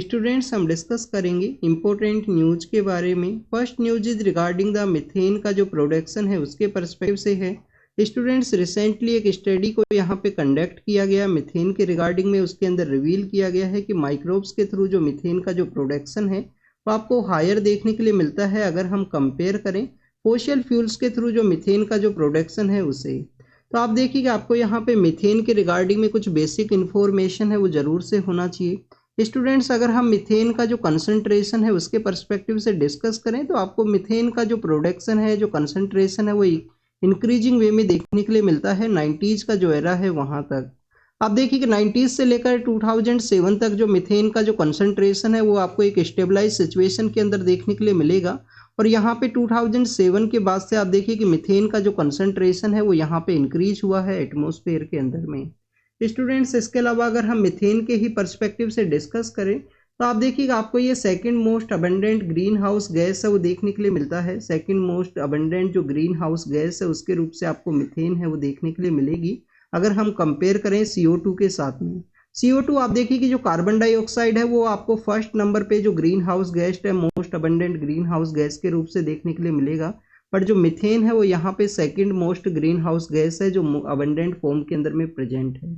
Students हम discuss करेंगे important news के बारे में। First news is regarding the methane का जो प्रोडक्शन है उसके पर्सपेक्टिव से है। स्टूडेंट्स रिसेंटली एक स्टडी को यहाँ पे कंडक्ट किया गया मीथेन के रिगार्डिंग में। उसके अंदर रिवील किया गया है कि माइक्रोब्स के थ्रू जो मीथेन का जो प्रोडक्शन है वो आपको हायर देखने के लिए मिलता है अगर हम कंपेयर करें फोसिल फ्यूल्स के थ्रू जो मीथेन का जो प्रोडक्शन है उसे। तो आप देखिए कि आपको यहाँ पे मीथेन के रिगार्डिंग में कुछ बेसिक इन्फॉर्मेशन है वो जरूर से होना चाहिए। स्टूडेंट्स अगर हम मीथेन का जो कंसंट्रेशन है उसके पर्सपेक्टिव से डिस्कस करें तो आपको मीथेन का जो प्रोडक्शन है जो कंसंट्रेशन है वो इंक्रीजिंग वे में देखने के लिए मिलता है 90s का जो एरा है वहां तक। आप देखिए कि 90s से लेकर 2007 तक जो मीथेन का जो कंसंट्रेशन है वो आपको एक स्टेबलाइज सिचुएशन के अंदर देखने के लिए मिलेगा। और यहाँ पे 2007 के बाद से आप देखिए कि मीथेन का जो कंसंट्रेशन है वो यहाँ पे इंक्रीज हुआ है एटमॉस्फेयर के अंदर में। स्टूडेंट्स इसके अलावा अगर हम मीथेन के ही पर्सपेक्टिव से डिस्कस करें तो आप देखिएगा आपको ये second most abundant green house gas है वो देखने के लिए मिलता है। सेकंड मोस्ट अबंडेंट जो ग्रीन हाउस गैस है उसके रूप से आपको मीथेन है वो देखने के लिए मिलेगी अगर हम कंपेयर करें CO2 के साथ में। CO2 आप देखिए कि जो कार्बन डाइऑक्साइड है वो आपको फर्स्ट नंबर पे जो ग्रीन हाउस गैस है most abundant green house gas के रूप से देखने के लिए मिलेगा। बट जो मीथेन है वो यहाँ पे second most green house gas है जो अबंडेंट फॉर्म के अंदर में प्रेजेंट है।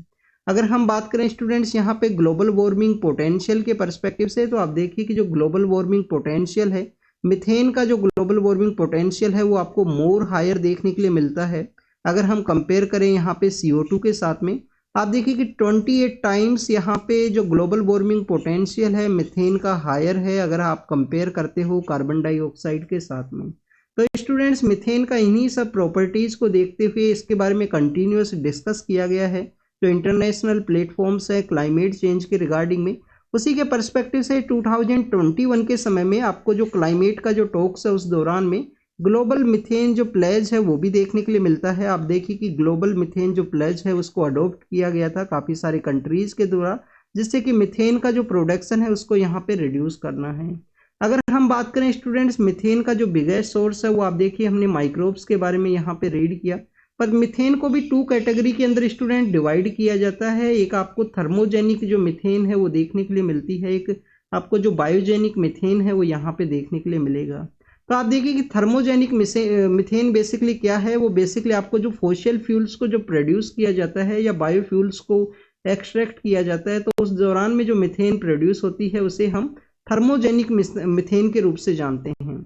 अगर हम बात करें स्टूडेंट्स यहाँ पे ग्लोबल वार्मिंग पोटेंशियल के पर्सपेक्टिव से तो आप देखिए कि जो ग्लोबल वार्मिंग पोटेंशियल है मीथेन का जो ग्लोबल वार्मिंग पोटेंशियल है वो आपको मोर हायर देखने के लिए मिलता है अगर हम कंपेयर करें यहाँ पे CO2 के साथ में। आप देखिए कि 28 टाइम्स यहाँ पे जो ग्लोबल वार्मिंग पोटेंशियल है मीथेन का हायर है अगर आप कंपेयर करते हो कार्बन डाइऑक्साइड के साथ में। तो स्टूडेंट्स मीथेन का इन्हीं सब प्रॉपर्टीज को देखते हुए इसके बारे में कंटिन्यूस डिस्कस किया गया है जो इंटरनेशनल प्लेटफॉर्म्स है क्लाइमेट चेंज के रिगार्डिंग में। उसी के पर्सपेक्टिव से 2021 के समय में आपको जो क्लाइमेट का जो टॉक्स है उस दौरान में ग्लोबल मीथेन जो प्लेज है वो भी देखने के लिए मिलता है। आप देखिए कि ग्लोबल मीथेन जो प्लेज है उसको अडॉप्ट किया गया था काफ़ी सारे कंट्रीज के द्वारा जिससे कि मीथेन का जो प्रोडक्शन है उसको यहाँ पे रिड्यूस करना है। अगर हम बात करें स्टूडेंट्स मीथेन का जो बिगेस्ट सोर्स है वो आप देखिए हमने माइक्रोब्स के बारे में यहाँ पे रीड किया। पर मीथेन को भी 2 कैटेगरी के अंदर स्टूडेंट डिवाइड किया जाता है। एक आपको थर्मोजेनिक जो मीथेन है वो देखने के लिए मिलती है, एक आपको जो बायोजेनिक मीथेन है वो यहाँ पे देखने के लिए मिलेगा। तो आप देखिए कि थर्मोजेनिक मीथेन बेसिकली क्या है, वो बेसिकली आपको जो फोसिल फ्यूल्स को जो प्रोड्यूस किया जाता है या बायोफ्यूल्स को एक्सट्रैक्ट किया जाता है तो उस दौरान में जो मीथेन प्रोड्यूस होती है उसे हम थर्मोजेनिक मीथेन के रूप से जानते हैं।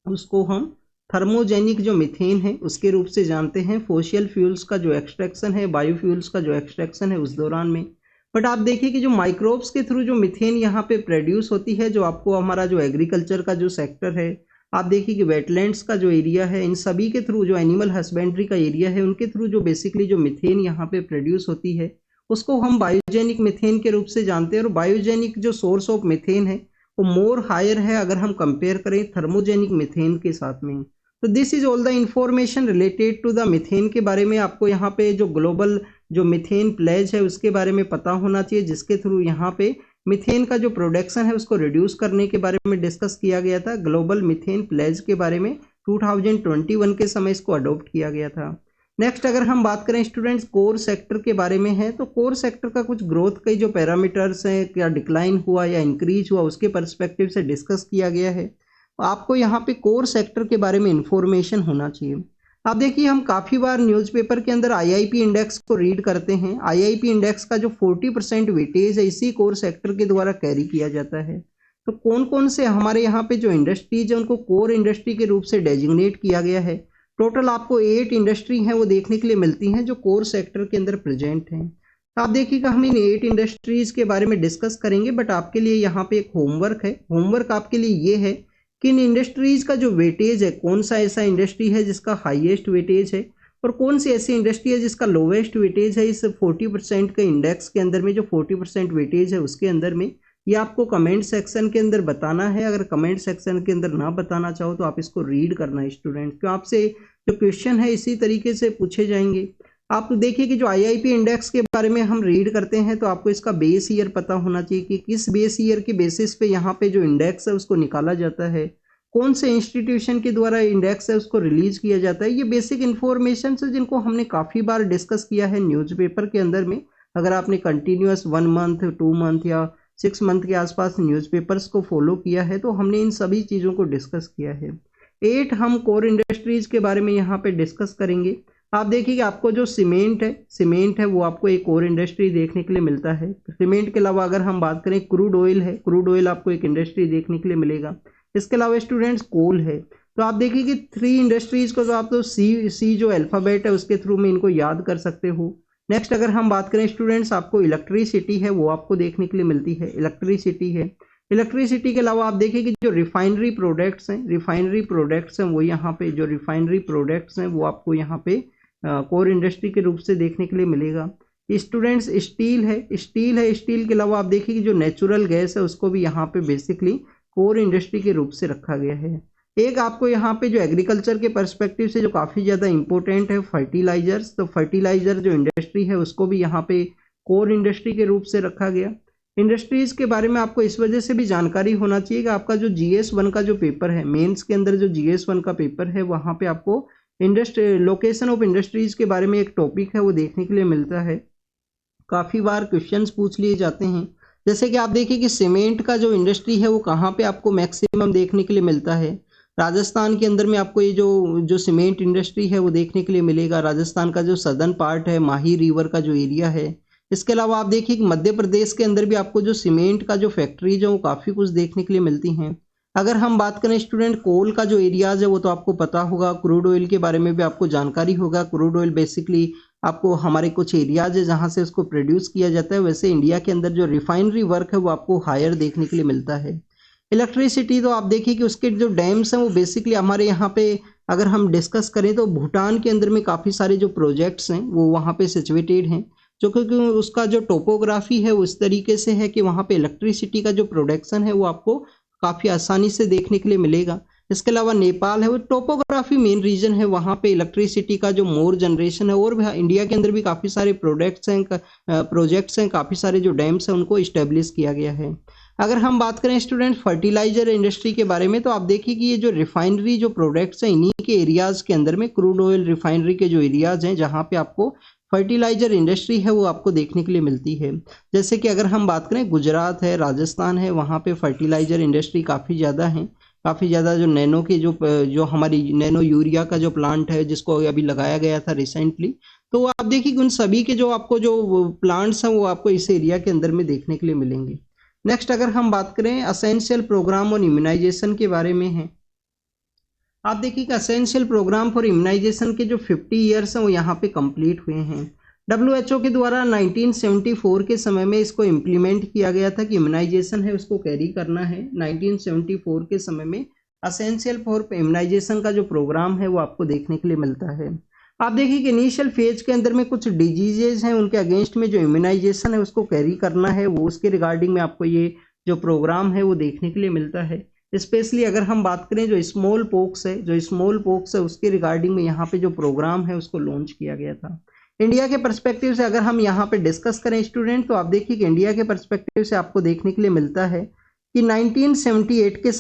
उसको हम थर्मोजेनिक जो मीथेन है उसके रूप से जानते हैं। फोसिल फ्यूल्स का जो एक्सट्रैक्शन है बायोफ्यूल्स का जो एक्सट्रैक्शन है उस दौरान में। बट आप देखिए कि जो माइक्रोब्स के थ्रू जो मीथेन यहाँ पे प्रोड्यूस होती है जो आपको हमारा जो एग्रीकल्चर का जो सेक्टर है, आप देखिए कि वेटलैंड्स का जो एरिया है, इन सभी के थ्रू जो एनिमल हस्बेंड्री का एरिया है उनके थ्रू जो बेसिकली जो मीथेन यहाँ पे प्रोड्यूस होती है उसको हम बायोजेनिक मीथेन के रूप से जानते हैं। और बायोजेनिक जो सोर्स ऑफ मीथेन है वो मोर हायर है अगर हम कंपेयर करें थर्मोजेनिक मीथेन के साथ में। तो this is all the information related to the methane के बारे में। आपको यहाँ पे जो ग्लोबल जो मीथेन प्लेज है उसके बारे में पता होना चाहिए जिसके थ्रू यहाँ पे मीथेन का जो प्रोडक्शन है उसको रिड्यूस करने के बारे में डिस्कस किया गया था। ग्लोबल मीथेन प्लेज के बारे में 2021 के समय इसको अडॉप्ट किया गया था। नेक्स्ट अगर हम बात करें स्टूडेंट्स कोर सेक्टर के बारे में है तो कोर सेक्टर का कुछ ग्रोथ के जो पैरामीटर्स हैं, क्या डिक्लाइन हुआ या इंक्रीज हुआ, उसके पर्सपेक्टिव से डिस्कस किया गया है। आपको यहाँ पे कोर सेक्टर के बारे में इंफॉर्मेशन होना चाहिए। आप देखिए हम काफ़ी बार न्यूज़पेपर के अंदर IIP इंडेक्स को रीड करते हैं। IIP इंडेक्स का जो 40% वेटेज है इसी कोर सेक्टर के द्वारा कैरी किया जाता है। तो कौन कौन से हमारे यहाँ पे जो इंडस्ट्रीज है उनको कोर इंडस्ट्री के रूप से डेजिग्नेट किया गया है। टोटल आपको 8 इंडस्ट्री हैं वो देखने के लिए मिलती हैं जो कोर सेक्टर के अंदर प्रेजेंट हैं। आप देखिएगा हम इन 8 इंडस्ट्रीज के बारे में डिस्कस करेंगे बट आपके लिए यहाँ पे एक होमवर्क है। होमवर्क आपके लिए ये है कि इन इंडस्ट्रीज का जो वेटेज है, कौन सा ऐसा इंडस्ट्री है जिसका हाईएस्ट वेटेज है और कौन सी ऐसी इंडस्ट्री है जिसका लोवेस्ट वेटेज है। इस 40% के इंडेक्स के अंदर में जो 40% वेटेज है उसके अंदर में ये आपको कमेंट सेक्शन के अंदर बताना है। अगर कमेंट सेक्शन के अंदर ना बताना चाहो तो आप इसको रीड करना है स्टूडेंट, क्यों आपसे जो क्वेश्चन है इसी तरीके से पूछे जाएंगे। आप देखिए कि जो IIP इंडेक्स के बारे में हम रीड करते हैं तो आपको इसका बेस ईयर पता होना चाहिए कि किस बेस ईयर के बेसिस पे यहाँ पे जो इंडेक्स है उसको निकाला जाता है, कौन से इंस्टीट्यूशन के द्वारा इंडेक्स है उसको रिलीज किया जाता है। ये बेसिक इन्फॉर्मेशन है जिनको हमने काफ़ी बार डिस्कस किया है न्यूज़पेपर के अंदर में। अगर आपने कंटिन्यूस 1 मंथ 2 मंथ या 6 मंथ के आसपास न्यूज़पेपर्स को फॉलो किया है, तो हमने इन सभी चीज़ों को डिस्कस किया है। 8 हम कोर इंडस्ट्रीज के बारे में यहाँ पे डिस्कस करेंगे। आप देखिए कि आपको जो सीमेंट है वो आपको एक कोर इंडस्ट्री देखने के लिए मिलता है। सीमेंट के अलावा अगर हम बात करें क्रूड ऑयल है, क्रूड ऑयल आपको एक इंडस्ट्री देखने के लिए मिलेगा। इसके अलावा स्टूडेंट्स कोल है। तो आप देखिए कि 3 इंडस्ट्रीज को तो आप तो सी जो अल्फ़ाबेट है उसके थ्रू में इनको याद कर सकते हो। नेक्स्ट अगर हम बात करें स्टूडेंट्स, आपको इलेक्ट्रिसिटी है वो आपको देखने के लिए मिलती है, इलेक्ट्रिसिटी है। इलेक्ट्रिसिटी के अलावा आप देखिए कि जो रिफाइनरी प्रोडक्ट्स हैं वो यहाँ पे जो रिफाइनरी प्रोडक्ट्स हैं वो आपको यहाँ पे कोर इंडस्ट्री के रूप से देखने के लिए मिलेगा। स्टूडेंट्स स्टील है, स्टील के अलावा आप देखिए कि जो नेचुरल गैस है उसको भी यहाँ पे बेसिकली कोर इंडस्ट्री के रूप से रखा गया है। एक आपको यहाँ पे जो एग्रीकल्चर के पर्सपेक्टिव से जो काफ़ी ज़्यादा इंपॉर्टेंट है फर्टिलाइजर्स, तो फर्टिलाइजर जो इंडस्ट्री है उसको भी यहाँ पे कोर इंडस्ट्री के रूप से रखा गया। इंडस्ट्रीज के बारे में आपको इस वजह से भी जानकारी होना चाहिए कि आपका जो GS1 का जो पेपर है, मेंस के अंदर जो GS1 का पेपर है वहाँ पे आपको लोकेशन ऑफ इंडस्ट्रीज के बारे में एक टॉपिक है वो देखने के लिए मिलता है। काफ़ी बार क्वेश्चंस पूछ लिए जाते हैं, जैसे कि आप देखिए कि सीमेंट का जो इंडस्ट्री है वो कहाँ पे आपको मैक्सिमम देखने के लिए मिलता है। राजस्थान के अंदर में आपको ये जो सीमेंट इंडस्ट्री है वो देखने के लिए मिलेगा। राजस्थान का जो सदर्न पार्ट है, माही रिवर का जो एरिया है। इसके अलावा आप देखिए कि मध्य प्रदेश के अंदर भी आपको जो सीमेंट का जो फैक्ट्रीज है वो काफ़ी कुछ देखने के लिए मिलती हैं। अगर हम बात करें स्टूडेंट कोल का जो एरियाज है वो तो आपको पता होगा। क्रूड ऑयल के बारे में भी आपको जानकारी होगा। क्रूड ऑयल बेसिकली आपको हमारे कुछ एरियाज है जहाँ से उसको प्रोड्यूस किया जाता है। वैसे इंडिया के अंदर जो रिफाइनरी वर्क है वो आपको हायर देखने के लिए मिलता है। इलेक्ट्रिसिटी तो आप देखिए कि उसके जो डैम्स हैं वो बेसिकली हमारे यहाँ पे अगर हम डिस्कस करें तो भूटान के अंदर में काफ़ी सारे जो प्रोजेक्ट्स हैं वो वहाँ पे सिचुएटेड हैं, जो क्योंकि उसका जो टोपोग्राफी है वो इस तरीके से है कि वहाँ पे इलेक्ट्रिसिटी का जो प्रोडक्शन है वो आपको काफ़ी आसानी से देखने के लिए मिलेगा। इसके अलावा नेपाल है, वो टोपोग्राफी मेन रीजन है, वहाँ पे इलेक्ट्रिसिटी का जो मोर जनरेशन है। और इंडिया के अंदर भी काफ़ी सारे प्रोजेक्ट्स हैं, काफ़ी सारे जो डैम्स हैं उनको इस्टेब्लिश किया गया है। अगर हम बात करें स्टूडेंट फर्टिलाइजर इंडस्ट्री के बारे में, तो आप देखिए कि ये जो रिफाइनरी जो प्रोडक्ट्स हैं इन्हीं के एरियाज़ के अंदर में क्रूड ऑयल रिफाइनरी के जो एरियाज़ हैं जहाँ पे आपको फर्टिलाइजर इंडस्ट्री है वो आपको देखने के लिए मिलती है। जैसे कि अगर हम बात करें गुजरात है, राजस्थान है, वहाँ पे फर्टिलाइजर इंडस्ट्री काफ़ी ज़्यादा है। काफ़ी ज़्यादा जो नैनो के जो हमारी नैनो यूरिया का जो प्लांट है जिसको अभी लगाया गया था रिसेंटली, तो आप देखिए कि उन सभी के जो आपको जो प्लांट्स हैं वो आपको इस एरिया के अंदर में देखने के लिए मिलेंगे। नेक्स्ट अगर हम बात करें असेंशियल प्रोग्राम ऑन इम्यूनाइजेशन के बारे में है, आप देखिए कि असेंशियल प्रोग्राम फॉर इम्यूनाइजेशन के जो 50 ईयर्स हैं वो यहाँ पे कंप्लीट हुए हैं। WHO के द्वारा 1974 के समय में इसको इम्प्लीमेंट किया गया था कि इम्यूनाइजेशन है उसको कैरी करना है। 1974 के समय में असेंशियल फॉर इम्यूनाइजेशन का जो प्रोग्राम है वो आपको देखने के लिए मिलता है। आप देखिए कि इनिशियल फेज के अंदर में कुछ डिजीजेज हैं उनके अगेंस्ट में जो इम्यूनाइजेशन है उसको कैरी करना है, वो उसके रिगार्डिंग में आपको ये जो प्रोग्राम है वो देखने के लिए मिलता है। स्पेशली अगर हम बात करें जो स्मॉल पॉक्स है उसके रिगार्डिंग में यहाँ पे जो प्रोग्राम है उसको लॉन्च किया गया था। इंडिया के पर्सपेक्टिव से अगर हम यहाँ पे डिस्कस करें स्टूडेंट, तो आप देखिए कि इंडिया के पर्सपेक्टिव से आपको देखने के लिए मिलता है कि 1978 के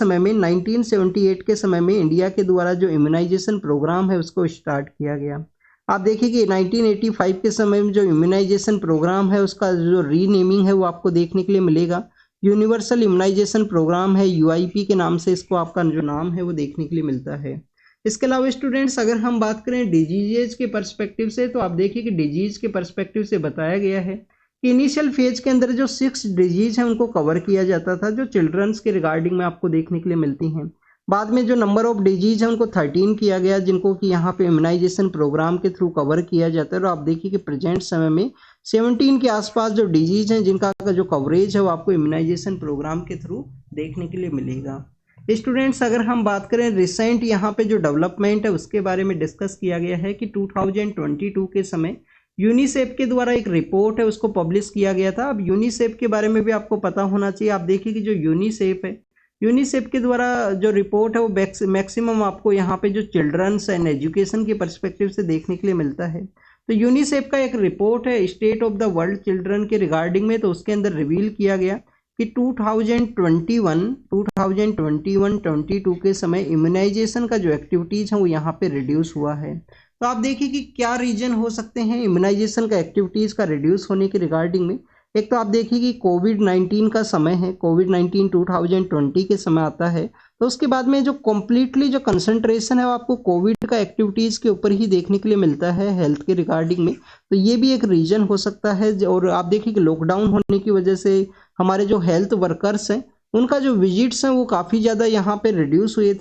समय में इंडिया के द्वारा जो इम्यूनाइजेशन प्रोग्राम है उसको स्टार्ट किया गया। आप देखिए कि 1985 के समय में जो इम्यूनाइजेशन प्रोग्राम है उसका जो रीनेमिंग है वो आपको देखने के लिए मिलेगा। यूनिवर्सल इम्यूनाइजेशन प्रोग्राम है, UIP के नाम से इसको आपका जो नाम है वो देखने के लिए मिलता है। इसके अलावा स्टूडेंट्स अगर हम बात करें डिजीजेज के पर्सपेक्टिव से, तो आप देखिए कि डिजीज के पर्सपेक्टिव से बताया गया है कि इनिशियल फेज के अंदर जो 6 डिजीज हैं उनको कवर किया जाता था, जो चिल्ड्रंस के रिगार्डिंग में आपको देखने के लिए मिलती हैं। बाद में जो नंबर ऑफ डिजीज है उनको 13 किया गया, जिनको कि यहाँ पे इम्यूनाइजेशन प्रोग्राम के थ्रू कवर किया जाता है। और आप देखिए कि प्रेजेंट समय में 17 के आसपास जो डिजीज हैं जिनका जो कवरेज है वो आपको इम्यूनाइजेशन प्रोग्राम के थ्रू देखने के लिए मिलेगा। स्टूडेंट्स अगर हम बात करें रिसेंट यहाँ पे जो डेवलपमेंट है उसके बारे में डिस्कस किया गया है कि 2022 के समय यूनिसेफ के द्वारा एक रिपोर्ट है उसको पब्लिश किया गया था। अब यूनिसेफ के बारे में भी आपको पता होना चाहिए। आप देखिए कि जो यूनिसेफ है, यूनिसेफ के द्वारा जो रिपोर्ट है वो मैक्सिमम आपको यहाँ पे जो चिल्ड्रंस एंड एजुकेशन के पर्सपेक्टिव से देखने के लिए मिलता है। तो यूनिसेफ का एक रिपोर्ट है state of the world children के रिगार्डिंग में, तो उसके अंदर रिवील किया गया कि 2021-22 के समय इम्यूनाइजेशन का जो एक्टिविटीज़ हैं वो यहाँ पे रिड्यूस हुआ है। तो आप देखिए कि क्या रीजन हो सकते हैं इम्यूनाइजेशन का एक्टिविटीज़ का रिड्यूस होने के रिगार्डिंग में। एक तो आप देखिए कि कोविड-19 का समय है, कोविड-19 2020 के समय आता है, तो उसके बाद में जो कम्प्लीटली जो कंसंट्रेशन है वो आपको कोविड का एक्टिविटीज़ के ऊपर ही देखने के लिए मिलता है हेल्थ के रिगार्डिंग में। तो ये भी एक रीज़न हो सकता है। और आप देखिए कि लॉकडाउन होने की वजह से हमारे जो हेल्थ वर्कर्स हैं उनका जो विजिट्स हैं वो काफ़ी ज़्यादा यहाँ पे रिड्यूस हुए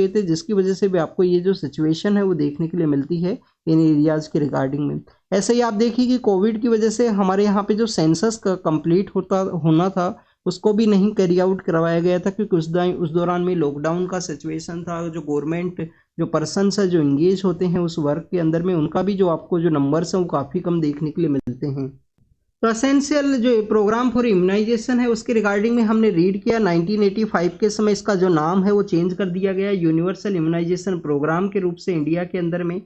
थे, जिसकी वजह से भी आपको ये जो सिचुएशन है वो देखने के लिए मिलती है इन एरियाज़ के रिगार्डिंग में। ऐसे ही आप देखिए कि कोविड की वजह से हमारे यहाँ पे जो सेंसस का कंप्लीट होना था उसको भी नहीं कैरी आउट करवाया गया था, क्योंकि उस दौरान में लॉकडाउन का सिचुएशन था। जो गवर्नमेंट जो पर्सन्स है जो इंगेज होते हैं उस वर्क के अंदर में, उनका भी जो आपको जो नंबर्स हैं वो काफ़ी कम देखने के लिए मिलते हैं। तो एसेंशियल जो प्रोग्राम फॉर इम्यूनाइजेशन है उसके रिगार्डिंग में हमने रीड किया। 1985 के समय इसका जो नाम है वो चेंज कर दिया गया यूनिवर्सल इम्यूनाइजेशन प्रोग्राम के रूप से इंडिया के अंदर में।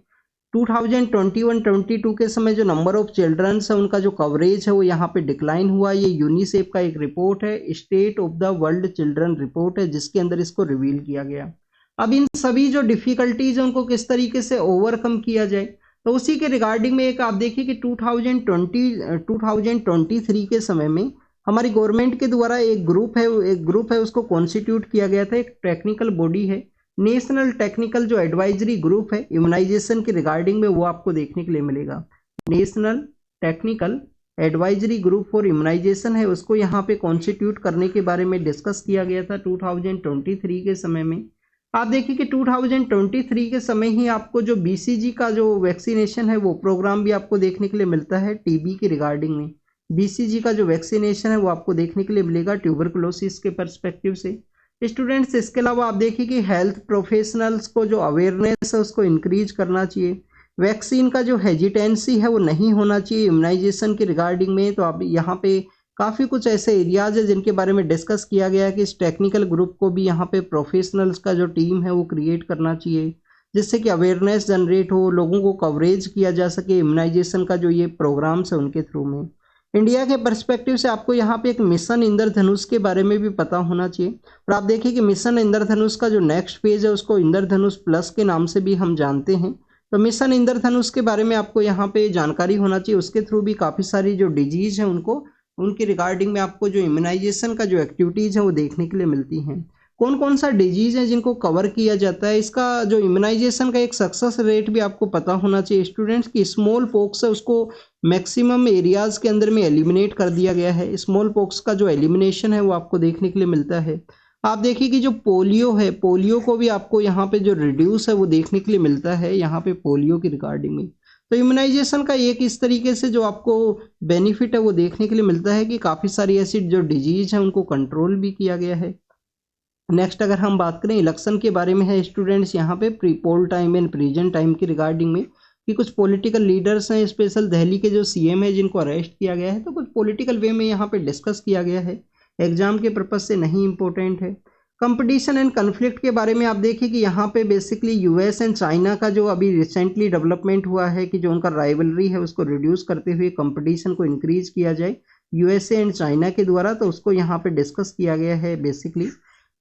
2021-22 के समय जो नंबर ऑफ चिल्ड्रंस है उनका जो कवरेज है वो यहाँ पे डिक्लाइन हुआ। ये यूनिसेफ का एक रिपोर्ट है, state of the world children report है, जिसके अंदर इसको रिवील किया गया। अब इन सभी जो डिफिकल्टीज है उनको किस तरीके से ओवरकम किया जाए, तो उसी के रिगार्डिंग में एक आप देखिए कि 2023 के समय में हमारी गवर्नमेंट के द्वारा एक ग्रुप है उसको कॉन्स्टिट्यूट किया गया था। एक टेक्निकल बॉडी है, नेशनल टेक्निकल जो एडवाइजरी ग्रुप है इम्यूनाइजेशन के रिगार्डिंग में, वो आपको देखने के लिए मिलेगा। National technical advisory group for immunisation है, उसको यहाँ पे कॉन्स्टिट्यूट करने के बारे में डिस्कस किया गया था 2023 के समय में। आप देखिए कि 2023 के समय ही आपको जो BCG का जो वैक्सीनेशन है वो प्रोग्राम भी आपको देखने के लिए मिलता है। TB के रिगार्डिंग में BCG का जो वैक्सीनेशन है वो आपको देखने के लिए मिलेगा ट्यूबरकुलोसिस के पर्सपेक्टिव से। स्टूडेंट्स, इसके अलावा आप देखिए कि हेल्थ प्रोफेशनल्स को जो अवेयरनेस है उसको इंक्रीज करना चाहिए। वैक्सीन का जो हेजिटेंसी है वो नहीं होना चाहिए इम्यूनाइजेशन के रिगार्डिंग में। तो आप यहाँ पे काफ़ी कुछ ऐसे एरियाज है जिनके बारे में डिस्कस किया गया है कि इस टेक्निकल ग्रुप को भी यहाँ पे प्रोफेशनल्स का जो टीम है वो क्रिएट करना चाहिए, जिससे कि अवेयरनेस जनरेट हो, लोगों को कवरेज किया जा सके इम्यूनाइजेशन का जो ये प्रोग्राम्स है उनके थ्रू में। इंडिया के पर्सपेक्टिव से आपको यहाँ पे एक मिशन इंद्रधनुष के बारे में भी पता होना चाहिए। और आप देखिए कि मिशन इंद्रधनुष का जो नेक्स्ट फेज है उसको इंद्रधनुष प्लस के नाम से भी हम जानते हैं। तो मिशन इंद्रधनुष के बारे में आपको यहाँ पे जानकारी होना चाहिए। उसके थ्रू भी काफ़ी सारी जो डिजीज हैं उनके रिगार्डिंग में आपको जो इम्यूनाइजेशन का जो एक्टिविटीज़ है वो देखने के लिए मिलती हैं। कौन कौन सा डिजीज है जिनको कवर किया जाता है, इसका जो इम्यूनाइजेशन का एक सक्सेस रेट भी आपको पता होना चाहिए स्टूडेंट्स। की स्मॉल पॉक्स है उसको मैक्सिमम एरियाज के अंदर में एलिमिनेट कर दिया गया है। स्मॉल पॉक्स का जो एलिमिनेशन है वो आपको देखने के लिए मिलता है। आप देखिए कि जो पोलियो है, पोलियो को भी आपको यहाँ पे जो रिड्यूस है वो देखने के लिए मिलता है यहाँ पे पोलियो की रिगार्डिंग में। तो इम्यूनाइजेशन का एक इस तरीके से जो आपको बेनिफिट है वो देखने के लिए मिलता है कि काफ़ी सारी ऐसी जो डिजीज है उनको कंट्रोल भी किया गया है। नेक्स्ट अगर हम बात करें इलेक्शन के बारे में है स्टूडेंट्स, यहाँ पे pre poll time and present time की रिगार्डिंग में कि कुछ पॉलिटिकल लीडर्स हैं, स्पेशल दिल्ली के जो CM है जिनको अरेस्ट किया गया है, तो कुछ पॉलिटिकल वे में यहाँ पे डिस्कस किया गया है, एग्जाम के पर्पज से नहीं इम्पोर्टेंट है। कंपटीशन एंड कन्फ्लिक्ट के बारे में आप देखिए कि यहाँ पे बेसिकली US एंड चाइना का जो अभी रिसेंटली डेवलपमेंट हुआ है कि जो उनका राइवलरी है उसको रिड्यूस करते हुए कंपटीशन को इंक्रीज किया जाए USA एंड चाइना के द्वारा, तो उसको यहाँ पे डिस्कस किया गया है बेसिकली।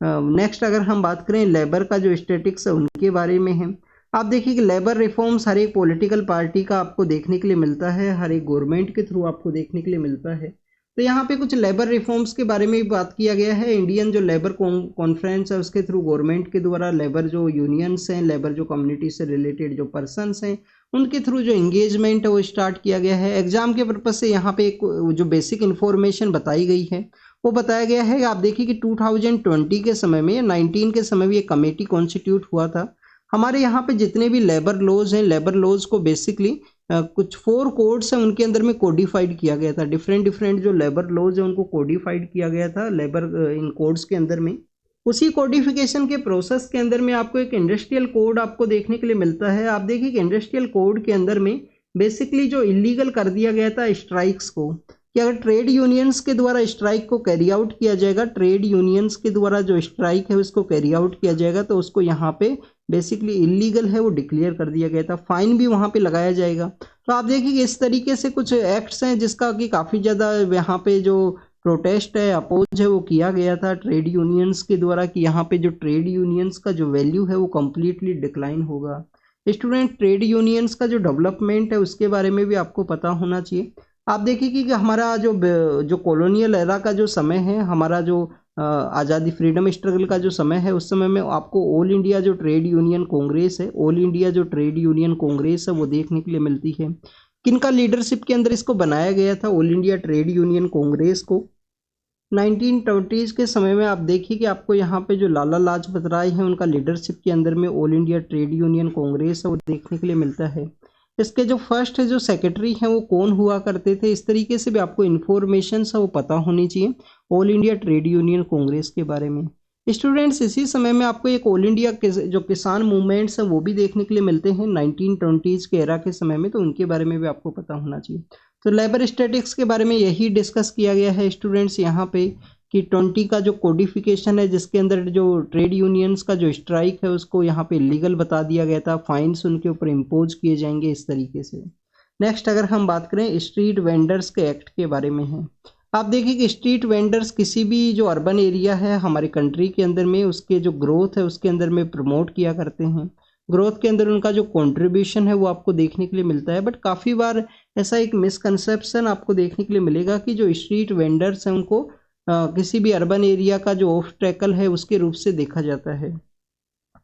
नेक्स्ट अगर हम बात करें लेबर का जो स्टेटिक्स है उनके बारे में है। आप देखिए कि लेबर रिफॉर्म्स हर एक पॉलिटिकल पार्टी का आपको देखने के लिए मिलता है, हर एक गवर्नमेंट के थ्रू आपको देखने के लिए मिलता है। तो यहाँ पे कुछ लेबर रिफॉर्म्स के बारे में भी बात किया गया है। इंडियन जो लेबर कॉन्फ्रेंस है उसके थ्रू गवर्नमेंट के द्वारा लेबर जो यूनियंस हैं, लेबर जो कम्युनिटी से रिलेटेड जो पर्सनस हैं, उनके थ्रू जो एंगेजमेंट है वो स्टार्ट किया गया है। एग्जाम के पर्पज से यहाँ पे एक जो बेसिक इन्फॉर्मेशन बताई गई है वो बताया गया है। आप देखिए कि 2020 के समय में 19 के समय में एक कमेटी कॉन्स्टिट्यूट हुआ था। हमारे यहाँ पे जितने भी लेबर लॉज हैं, लेबर लॉज को बेसिकली कुछ 4 कोड्स हैं उनके अंदर में कोडिफाइड किया गया था। डिफरेंट जो लेबर लॉज हैं उनको कोडिफाइड किया गया था लेबर इन कोड्स के अंदर में। उसी कोडिफिकेशन के प्रोसेस के अंदर में आपको एक इंडस्ट्रियल कोड आपको देखने के लिए मिलता है। आप देखिए कि इंडस्ट्रियल कोड के अंदर में बेसिकली जो इलीगल कर दिया गया था स्ट्राइक्स को, कि अगर ट्रेड यूनियंस के द्वारा स्ट्राइक को कैरी आउट किया जाएगा, ट्रेड यूनियंस के द्वारा जो स्ट्राइक है उसको कैरी आउट किया जाएगा, तो उसको यहाँ पे बेसिकली इलीगल है वो डिक्लेयर कर दिया गया था। फाइन भी वहाँ पे लगाया जाएगा। तो आप देखिए कि इस तरीके से कुछ एक्ट्स हैं जिसका कि काफ़ी ज़्यादा यहाँ पे जो प्रोटेस्ट है, अपोज है, वो किया गया था ट्रेड यूनियंस के द्वारा कि यहाँ पे जो ट्रेड यूनियंस का जो वैल्यू है वो कम्प्लीटली डिक्लाइन होगा। स्टूडेंट, ट्रेड यूनियंस का जो डेवलपमेंट है उसके बारे में भी आपको पता होना चाहिए। आप देखिए कि हमारा जो कॉलोनियल एरा का जो समय है, हमारा जो आज़ादी फ्रीडम स्ट्रगल का जो समय है, उस समय में आपको ऑल इंडिया जो ट्रेड यूनियन कांग्रेस है, ऑल इंडिया जो ट्रेड यूनियन कांग्रेस है वो देखने के लिए मिलती है। किनका लीडरशिप के अंदर इसको बनाया गया था all India trade union Congress को? 1920s के समय में आप देखिए कि आपको यहाँ पे जो लाला लाजपत राय हैं उनका लीडरशिप के अंदर में all India trade union Congress है वो देखने के लिए मिलता है। इसके जो फर्स्ट जो सेक्रेटरी हैं वो कौन हुआ करते थे, इस तरीके से भी आपको इन्फॉर्मेशन है वो पता होनी चाहिए all India trade union Congress के बारे में। स्टूडेंट्स, इसी समय में आपको एक ऑल इंडिया जो किसान मूवमेंट्स हैं वो भी देखने के लिए मिलते हैं 1920s के एरा के समय में, तो उनके बारे में भी आपको पता होना चाहिए। तो लेबर स्टैटिक्स के बारे में यही डिस्कस किया गया है स्टूडेंट्स यहाँ पे कि 20 का जो कोडिफिकेशन है जिसके अंदर जो ट्रेड यूनियंस का जो स्ट्राइक है उसको यहाँ पे इलीगल बता दिया गया था, फाइन्स उनके ऊपर इम्पोज किए जाएंगे इस तरीके से। नेक्स्ट अगर हम बात करें स्ट्रीट वेंडर्स के एक्ट के बारे में है। आप देखिए कि स्ट्रीट वेंडर्स किसी भी जो अर्बन एरिया है हमारी कंट्री के अंदर में उसके जो ग्रोथ है उसके अंदर में प्रमोट किया करते हैं। ग्रोथ के अंदर उनका जो कंट्रीब्यूशन है वो आपको देखने के लिए मिलता है। बट काफ़ी बार ऐसा एक मिसकंसेप्शन आपको देखने के लिए मिलेगा कि जो स्ट्रीट वेंडर्स हैं उनको किसी भी अर्बन एरिया का जो ऑब्स्टैकल है उसके रूप से देखा जाता है।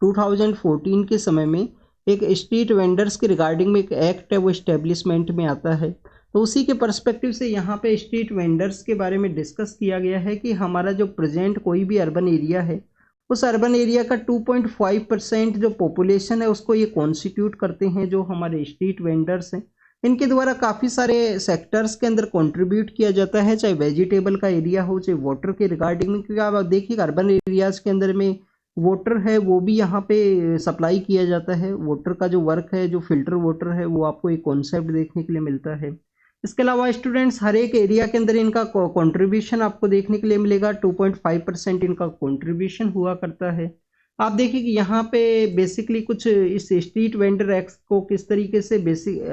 2014 के समय में एक स्ट्रीट वेंडर्स के रिगार्डिंग में एक एक्ट है वो इस्टेब्लिशमेंट में आता है। तो उसी के पर्सपेक्टिव से यहाँ पे स्ट्रीट वेंडर्स के बारे में डिस्कस किया गया है कि हमारा जो प्रेजेंट कोई भी अर्बन एरिया है उस अर्बन एरिया का 2.5% जो पॉपुलेशन है उसको ये कॉन्स्टिट्यूट करते हैं जो हमारे स्ट्रीट वेंडर्स हैं। इनके द्वारा काफ़ी सारे सेक्टर्स के अंदर कंट्रीब्यूट किया जाता है, चाहे वेजिटेबल का एरिया हो चाहे वाटर के रिगार्डिंग में, क्योंकि आप देखिए अर्बन एरियाज के अंदर में वाटर है वो भी यहाँ पे सप्लाई किया जाता है। वाटर का जो वर्क है जो फिल्टर वाटर है वो आपको एक कॉन्सेप्ट देखने के लिए मिलता है। इसके अलावा स्टूडेंट्स हर एक एरिया के अंदर इनका कंट्रीब्यूशन आपको देखने के लिए मिलेगा, 2.5% इनका कंट्रीब्यूशन हुआ करता है। आप देखिए कि यहाँ पे बेसिकली कुछ इस स्ट्रीट वेंडर एक्ट को किस तरीके से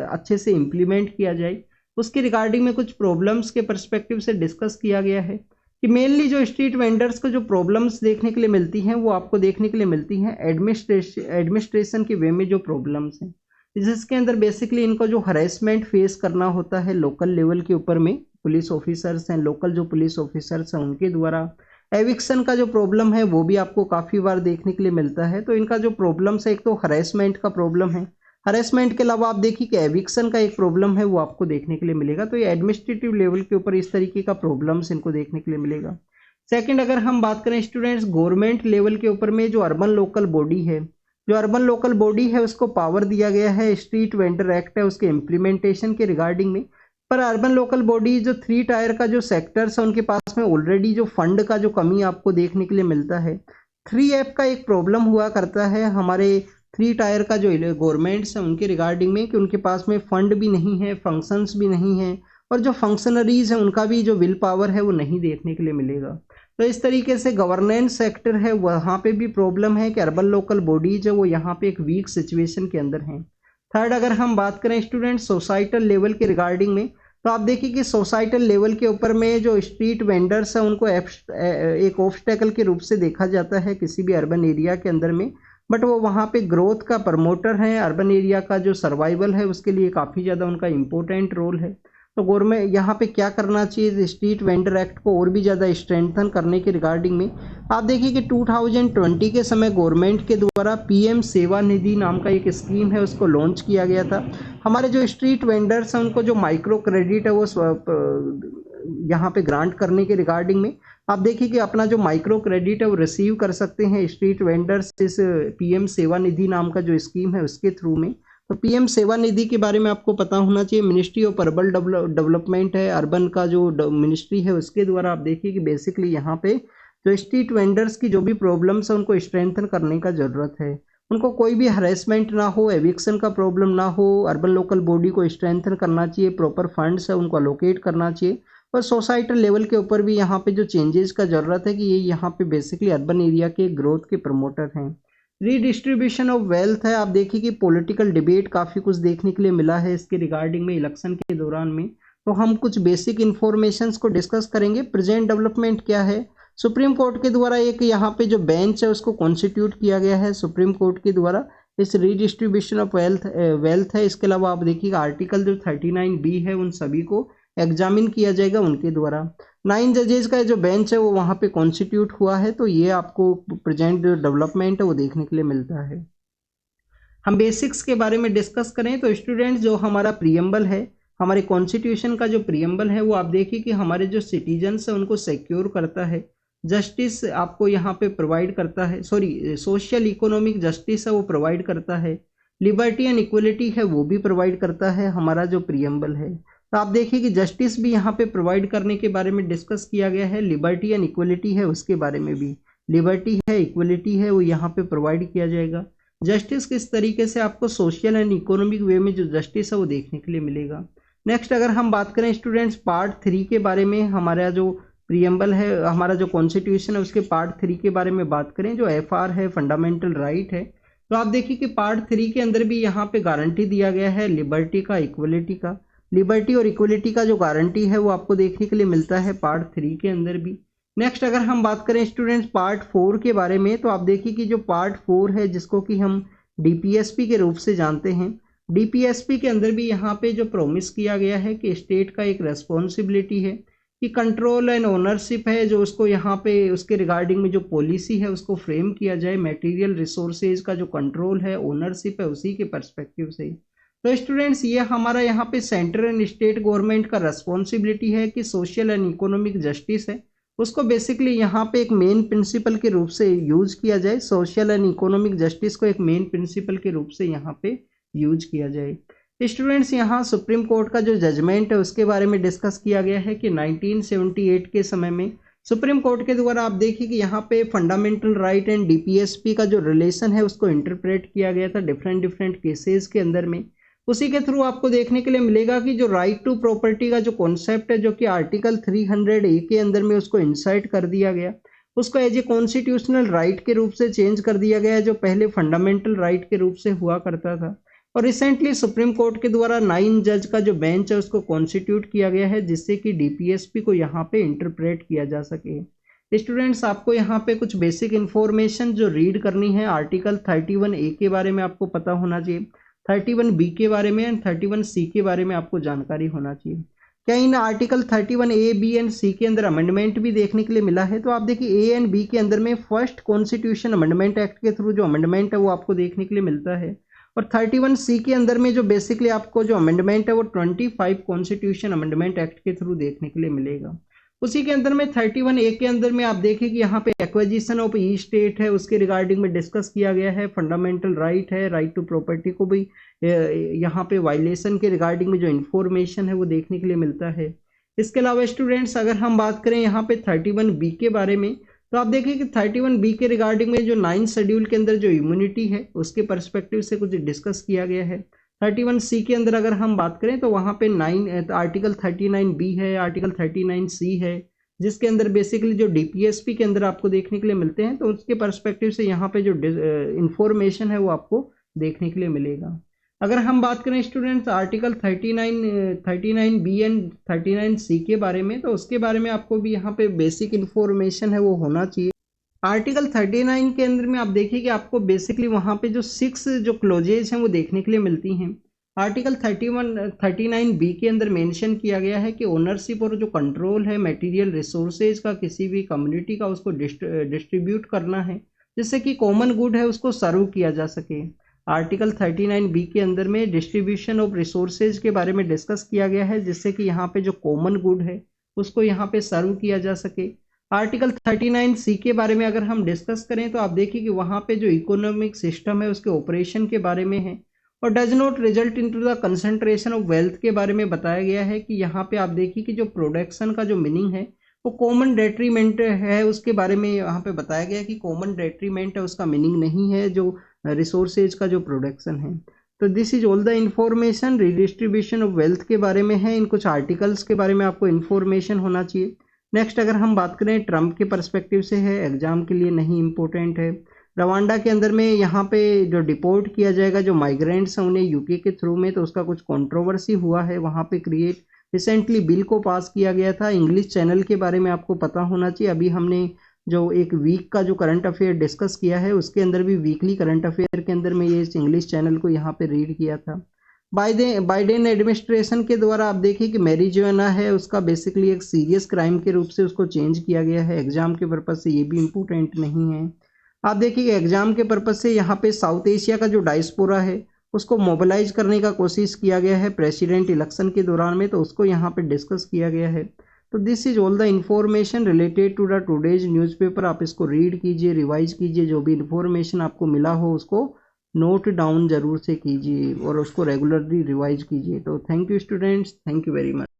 अच्छे से इम्प्लीमेंट किया जाए उसके रिगार्डिंग में कुछ प्रॉब्लम्स के पर्सपेक्टिव से डिस्कस किया गया है कि मेनली जो स्ट्रीट वेंडर्स को जो प्रॉब्लम्स देखने के लिए मिलती हैं वो आपको देखने के लिए मिलती हैं एडमिनिस्ट्रेशन के वे में जो प्रॉब्लम्स हैं, जिसके अंदर बेसिकली इनको जो हरेसमेंट फेस करना होता है लोकल लेवल के ऊपर में, पुलिस ऑफिसर्स हैं, लोकल जो पुलिस ऑफिसर्स हैं उनके द्वारा। एविक्शन का जो प्रॉब्लम है वो भी आपको काफ़ी बार देखने के लिए मिलता है। तो इनका जो प्रॉब्लम्स है एक तो हरेसमेंट का प्रॉब्लम है, हरेसमेंट के अलावा आप देखिए कि एविक्शन का एक प्रॉब्लम है वो आपको देखने के लिए मिलेगा। तो ये एडमिनिस्ट्रेटिव लेवल के ऊपर इस तरीके का प्रॉब्लम्स इनको देखने के लिए मिलेगा। सेकंड अगर हम बात करें स्टूडेंट्स गवर्नमेंट लेवल के ऊपर में जो अर्बन लोकल बॉडी है, जो अर्बन लोकल बॉडी है उसको पावर दिया गया है स्ट्रीट वेंडर एक्ट है उसके इम्प्लीमेंटेशन के रिगार्डिंग में। पर अर्बन लोकल बॉडी जो 3 टायर का जो सेक्टर्स है उनके पास में ऑलरेडी जो फंड का जो कमी आपको देखने के लिए मिलता है। 3F का एक प्रॉब्लम हुआ करता है हमारे 3 टायर का जो गवर्नमेंट्स हैं उनके रिगार्डिंग में कि उनके पास में फंड भी नहीं है, फंक्शंस भी नहीं है और जो फंक्शनरीज हैं उनका भी जो विल पावर है वो नहीं देखने के लिए मिलेगा। तो इस तरीके से गवर्नेंस सेक्टर है वहाँ पे भी प्रॉब्लम है कि अर्बन लोकल बॉडीज है वो यहाँ पे एक वीक सिचुएशन के अंदर हैं। थर्ड अगर हम बात करें स्टूडेंट सोसाइटल लेवल के रिगार्डिंग में, तो आप देखिए कि सोसाइटल लेवल के ऊपर में जो स्ट्रीट वेंडर्स हैं उनको एक ऑब्स्टेकल के रूप से देखा जाता है किसी भी अर्बन एरिया के अंदर में, बट वो वहाँ पे ग्रोथ का प्रमोटर है, अर्बन एरिया का जो सर्वाइवल है उसके लिए काफ़ी ज़्यादा उनका इम्पोर्टेंट रोल है। तो गवर्नमेंट यहाँ पे क्या करना चाहिए स्ट्रीट वेंडर एक्ट को और भी ज़्यादा स्ट्रेंथन करने के रिगार्डिंग में, आप देखिए कि 2020 के समय गवर्नमेंट के द्वारा PM सेवा निधि नाम का एक स्कीम है उसको लॉन्च किया गया था। हमारे जो स्ट्रीट वेंडर्स हैं उनको जो माइक्रो क्रेडिट है वो यहाँ पे ग्रांट करने के रिगार्डिंग में आप देखिए कि अपना जो माइक्रो क्रेडिट है वो रिसीव कर सकते हैं स्ट्रीट वेंडर्स इस PM सेवा निधि नाम का जो स्कीम है उसके थ्रू में। तो PM सेवा निधि के बारे में आपको पता होना चाहिए, मिनिस्ट्री ऑफ अर्बन डेवलपमेंट है, अर्बन का जो मिनिस्ट्री है उसके द्वारा आप देखिए कि बेसिकली यहाँ पे जो स्ट्रीट वेंडर्स की जो भी प्रॉब्लम्स है उनको स्ट्रेंथन करने का ज़रूरत है, उनको कोई भी हरेसमेंट ना हो, एविक्शन का प्रॉब्लम ना हो, अर्बन लोकल बॉडी को स्ट्रेंथन करना चाहिए, प्रॉपर फंड्स है उनको अलोकेट करना चाहिए और सोसाइटल लेवल के ऊपर भी यहाँ पे जो चेंजेस का ज़रूरत है कि ये यहाँ पे बेसिकली अर्बन एरिया के ग्रोथ के प्रमोटर हैं। रीडिस्ट्रीब्यूशन ऑफ वेल्थ है, आप देखिए कि पॉलिटिकल डिबेट काफ़ी कुछ देखने के लिए मिला है इसके रिगार्डिंग में इलेक्शन के दौरान में, तो हम कुछ बेसिक इन्फॉर्मेशंस को डिस्कस करेंगे। प्रेजेंट डेवलपमेंट क्या है, सुप्रीम कोर्ट के द्वारा एक यहाँ पे जो बेंच है उसको कॉन्स्टिट्यूट किया गया है सुप्रीम कोर्ट के द्वारा इस रीडिस्ट्रीब्यूशन ऑफ वेल्थ है। इसके अलावा आप देखिएगा आर्टिकल जो 39B है उन सभी को एग्जामिन किया जाएगा उनके द्वारा। 9 जजेस का जो बेंच है वो वहाँ पे कॉन्स्टिट्यूट हुआ है। तो ये आपको प्रेजेंट जो डेवलपमेंट है वो देखने के लिए मिलता है। हम बेसिक्स के बारे में डिस्कस करें तो स्टूडेंट्स जो हमारा प्रियम्बल है, हमारे कॉन्स्टिट्यूशन का जो प्रियम्बल है वो आप देखिए कि हमारे जो सिटीजन्स है उनको सिक्योर करता है, जस्टिस आपको यहाँ पे प्रोवाइड करता है, सॉरी सोशल इकोनॉमिक जस्टिस है वो प्रोवाइड करता है, लिबर्टी एंड इक्वलिटी है वो भी प्रोवाइड करता है हमारा जो प्रियम्बल है। तो आप देखिए कि जस्टिस भी यहाँ पे प्रोवाइड करने के बारे में डिस्कस किया गया है, लिबर्टी एंड इक्वलिटी है उसके बारे में भी, लिबर्टी है इक्वलिटी है वो यहाँ पे प्रोवाइड किया जाएगा। जस्टिस किस तरीके से आपको सोशल एंड इकोनॉमिक वे में जो जस्टिस है वो देखने के लिए मिलेगा। नेक्स्ट अगर हम बात करें स्टूडेंट्स पार्ट 3 के बारे में, हमारा जो प्रियम्बल है, हमारा जो कॉन्स्टिट्यूशन है उसके पार्ट 3 के बारे में बात करें, जो FR है फंडामेंटल राइट है, तो आप देखिए कि पार्ट 3 के अंदर भी यहाँ पे गारंटी दिया गया है लिबर्टी का, इक्वलिटी का। लिबर्टी और इक्वलिटी का जो गारंटी है वो आपको देखने के लिए मिलता है पार्ट 3 के अंदर भी। नेक्स्ट अगर हम बात करें स्टूडेंट्स पार्ट 4 के बारे में, तो आप देखिए कि जो पार्ट 4 है जिसको कि हम DPSP के रूप से जानते हैं, DPSP के अंदर भी यहाँ पे जो प्रोमिस किया गया है कि स्टेट का एक रेस्पॉन्सिबिलिटी है कि कंट्रोल एंड ओनरशिप है जो उसको यहाँ पे उसके रिगार्डिंग में जो पॉलिसी है उसको फ्रेम किया जाए, मटेरियल रिसोर्सेज का जो कंट्रोल है, ओनरशिप है, उसी के पर्सपेक्टिव से। तो स्टूडेंट्स ये हमारा यहाँ पे सेंट्रल एंड स्टेट गवर्नमेंट का रेस्पॉन्सिबिलिटी है कि सोशल एंड इकोनॉमिक जस्टिस है उसको बेसिकली यहाँ पे एक मेन प्रिंसिपल के रूप से यूज किया जाए, सोशल एंड इकोनॉमिक जस्टिस को एक मेन प्रिंसिपल के रूप से यहाँ पे यूज किया जाए। स्टूडेंट्स यहाँ सुप्रीम कोर्ट का जो जजमेंट है उसके बारे में डिस्कस किया गया है कि 1978 के समय में सुप्रीम कोर्ट के द्वारा आप देखिए कि यहाँ पे फंडामेंटल राइट एंड DPSP का जो रिलेशन है उसको इंटरप्रेट किया गया था डिफरेंट केसेस के अंदर में। उसी के थ्रू आपको देखने के लिए मिलेगा कि जो राइट टू प्रॉपर्टी का जो कॉन्सेप्ट है जो कि आर्टिकल 300A के अंदर में उसको इंसर्ट कर दिया गया, उसको एज ए कॉन्स्टिट्यूशनल राइट के रूप से चेंज कर दिया गया है जो पहले फंडामेंटल राइट के रूप से हुआ करता था। और रिसेंटली सुप्रीम कोर्ट के द्वारा 9 जज का जो बेंच है उसको कॉन्स्टिट्यूट किया गया है जिससे कि DPSP को यहाँ पे इंटरप्रेट किया जा सके। स्टूडेंट्स आपको यहाँ पे कुछ बेसिक इंफॉर्मेशन जो रीड करनी है, आर्टिकल 31A के बारे में आपको पता होना चाहिए, 31B के बारे में एंड 31C के बारे में आपको जानकारी होना चाहिए। क्या in article 31A, B and C के अंदर अमेंडमेंट भी देखने के लिए मिला है? तो आप देखिए A एंड B के अंदर में फर्स्ट कॉन्स्टिट्यूशन अमेंडमेंट एक्ट के थ्रू जो अमेंडमेंट है वो आपको देखने के लिए मिलता है, और 31C के अंदर में जो बेसिकली आपको जो अमेंडमेंट है वो 25 कॉन्स्टिट्यूशन अमेंडमेंट एक्ट के थ्रू देखने के लिए मिलेगा। उसी के अंदर में 31A के अंदर में आप देखिए कि यहाँ पे एक्विजिशन ऑफ ई स्टेट है उसके रिगार्डिंग में डिस्कस किया गया है, फंडामेंटल राइट है, राइट टू प्रॉपर्टी को भी यहाँ पे वायलेशन के रिगार्डिंग में जो इन्फॉर्मेशन है वो देखने के लिए मिलता है। इसके अलावा स्टूडेंट्स अगर हम बात करें यहाँ पे 31B के बारे में, तो आप देखिए कि 31B के रिगार्डिंग में जो 9 शेड्यूल के अंदर जो इम्यूनिटी है उसके पर्सपेक्टिव से कुछ डिस्कस किया गया है। 31C के अंदर अगर हम बात करें तो वहाँ पे आर्टिकल 39B है, आर्टिकल 39C है, जिसके अंदर बेसिकली जो DPSP के अंदर आपको देखने के लिए मिलते हैं, तो उसके पर्सपेक्टिव से यहाँ पे जो इंफॉर्मेशन है वो आपको देखने के लिए मिलेगा। अगर हम बात करें students article 39B and 39C के बारे में, तो उसके बारे में आपको भी यहाँ पे बेसिक इंफॉर्मेशन है वो होना चाहिए। आर्टिकल 39 के अंदर में आप देखिए कि आपको बेसिकली वहाँ पे जो 6 जो क्लोजेज हैं वो देखने के लिए मिलती हैं। आर्टिकल 39B के अंदर मेंशन किया गया है कि ओनरशिप और जो कंट्रोल है मटेरियल रिसोर्सेज का किसी भी कम्युनिटी का उसको डिस्ट्रीब्यूट करना है जिससे कि कॉमन गुड है उसको सर्व किया जा सके। आर्टिकल 39B के अंदर में डिस्ट्रीब्यूशन ऑफ रिसोर्सेज के बारे में डिस्कस किया गया है जिससे कि यहाँ पे जो कॉमन गुड है उसको यहाँ पे सर्व किया जा सके। आर्टिकल 39C के बारे में अगर हम डिस्कस करें तो आप देखिए कि वहाँ पे जो इकोनॉमिक सिस्टम है उसके ऑपरेशन के बारे में है, और does not result into the concentration of wealth के बारे में बताया गया है कि यहाँ पे आप देखिए कि जो प्रोडक्शन का जो मीनिंग है वो कॉमन डेट्रीमेंट है, उसके बारे में यहाँ पे बताया गया कि कॉमन डेट्रीमेंट है उसका मीनिंग नहीं है जो रिसोर्सेज का जो प्रोडक्शन है। तो this is all the information redistribution of wealth के बारे में है, इन कुछ आर्टिकल्स के बारे में आपको इन्फॉर्मेशन होना चाहिए। नेक्स्ट अगर हम बात करें ट्रम्प के पर्सपेक्टिव से है, एग्जाम के लिए नहीं इम्पोर्टेंट है। रवांडा के अंदर में यहाँ पे जो डिपोर्ट किया जाएगा जो माइग्रेंट्स हैं उन्हें यूके के थ्रू में, तो उसका कुछ कंट्रोवर्सी हुआ है वहाँ पे क्रिएट, रिसेंटली बिल को पास किया गया था। इंग्लिश चैनल के बारे में आपको पता होना चाहिए, अभी हमने जो एक वीक का जो करंट अफेयर डिस्कस किया है उसके अंदर भी वीकली करंट अफेयर के अंदर में ये इंग्लिश चैनल को यहाँ पे रीड किया था। बाइडेन एडमिनिस्ट्रेशन के द्वारा आप देखिए कि मैरिजुआना है उसका बेसिकली एक सीरियस क्राइम के रूप से उसको चेंज किया गया है। एग्जाम के पर्पज से ये भी इम्पोर्टेंट नहीं है। आप देखिए कि एग्जाम के पर्पज से यहाँ पे साउथ एशिया का जो डायस्पोरा है उसको मोबिलाइज करने का कोशिश किया गया है प्रेसिडेंट इलेक्शन के दौरान में, तो उसको यहाँ पे डिस्कस किया गया है। तो this is all the information related to the today's newspaper. आप इसको रीड कीजिए, रिवाइज कीजिए, जो भी इंफॉर्मेशन आपको मिला हो उसको नोट डाउन जरूर से कीजिए और उसको रेगुलरली रिवाइज कीजिए। तो thank you students, thank you very much.